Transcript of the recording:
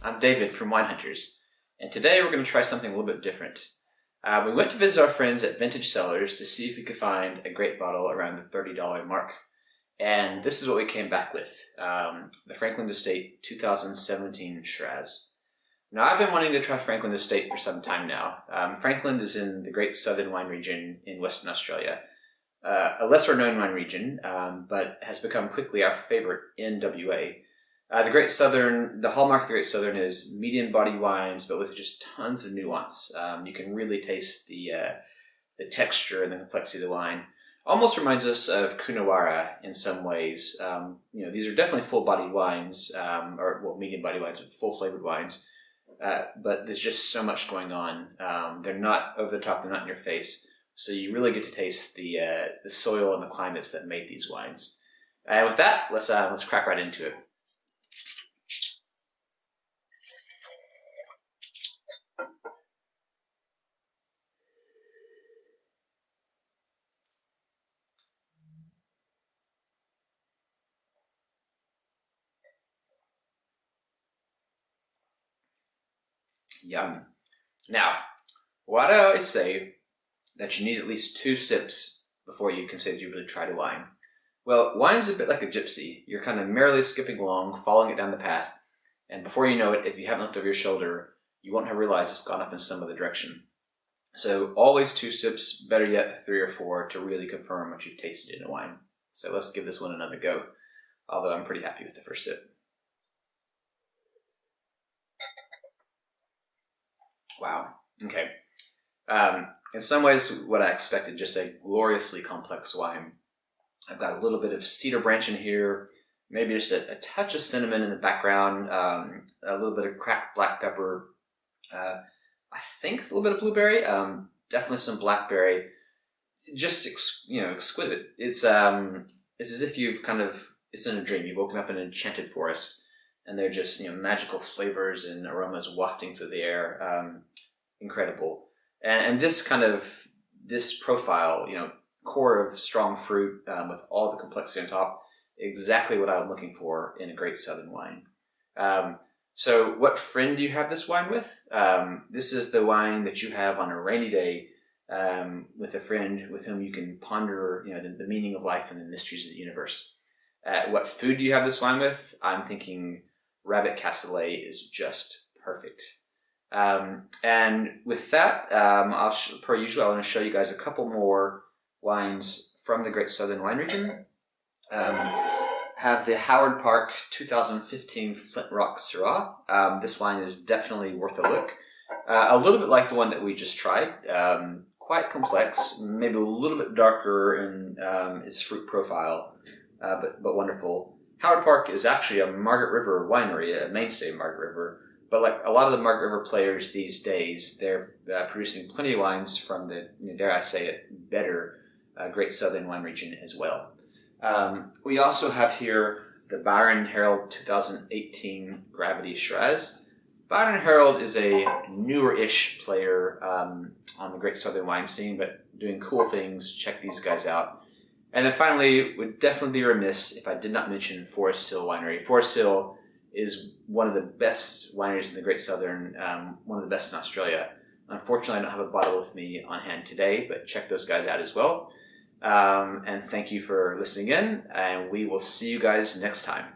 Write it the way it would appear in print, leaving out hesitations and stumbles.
I'm David from Wine Hunters, and today we're going to try something a little bit different. We went to visit our friends at Vintage Cellars to see if we could find a great bottle around the $30 mark. And this is what we came back with, the Frankland Estate 2017 Shiraz. Now, I've been wanting to try Frankland Estate for some time now. Frankland is in the Great Southern wine region in Western Australia. A lesser known wine region, but has become quickly our favorite in WA. The Great Southern, the hallmark of the Great Southern is medium body wines, but with just tons of nuance. You can really taste the texture and the complexity of the wine. Almost reminds us of Coonawarra in some ways. These are definitely full-bodied wines, medium body wines, but full-flavored wines. But there's just so much going on. They're not over the top, they're not in your face. So you really get to taste the soil and the climates that made these wines. And with that, let's crack right into it. Yum. Now, why do I always say that you need at least 2 sips before you can say that you've really tried a wine? Well, wine's a bit like a gypsy. You're kind of merrily skipping along, following it down the path, and before you know it, if you haven't looked over your shoulder, you won't have realized it's gone off in some other direction. So always 2 sips, better yet 3 or 4, to really confirm what you've tasted in a wine. So let's give this one another go, although I'm pretty happy with the first sip. Wow. Okay. In some ways, what I expected, just a gloriously complex wine. I've got a little bit of cedar branch in here, maybe just a touch of cinnamon in the background, a little bit of cracked black pepper. I think it's a little bit of blueberry, definitely some blackberry. Just exquisite. It's as if it's in a dream. You've woken up in an enchanted forest, and they're just magical flavors and aromas wafting through the air. Incredible. And this profile, core of strong fruit with all the complexity on top, exactly what I'm looking for in a great Southern wine. So what friend do you have this wine with? This is the wine that you have on a rainy day with a friend with whom you can ponder the meaning of life and the mysteries of the universe. What food do you have this wine with? I'm thinking rabbit cassoulet is just perfect. And with that, per usual, I want to show you guys a couple more wines from the Great Southern wine region. Have the Howard Park 2015 Flint Rock Syrah. This wine is definitely worth a look. A little bit like the one that we just tried. Quite complex, maybe a little bit darker in its fruit profile, but wonderful. Howard Park is actually a Margaret River winery, a mainstay of Margaret River. But like a lot of the Margaret River players these days, they're producing plenty of wines from the, dare I say it, better Great Southern wine region as well. We also have here the Byron Harold 2018 Gravity Shiraz. Byron Harold is a newer-ish player on the Great Southern wine scene, but doing cool things. Check these guys out. And then finally, would definitely be remiss if I did not mention Forest Hill Winery. Forest Hill is one of the best wineries in the Great Southern, one of the best in Australia. Unfortunately, I don't have a bottle with me on hand today, but check those guys out as well. And thank you for listening in, and we will see you guys next time.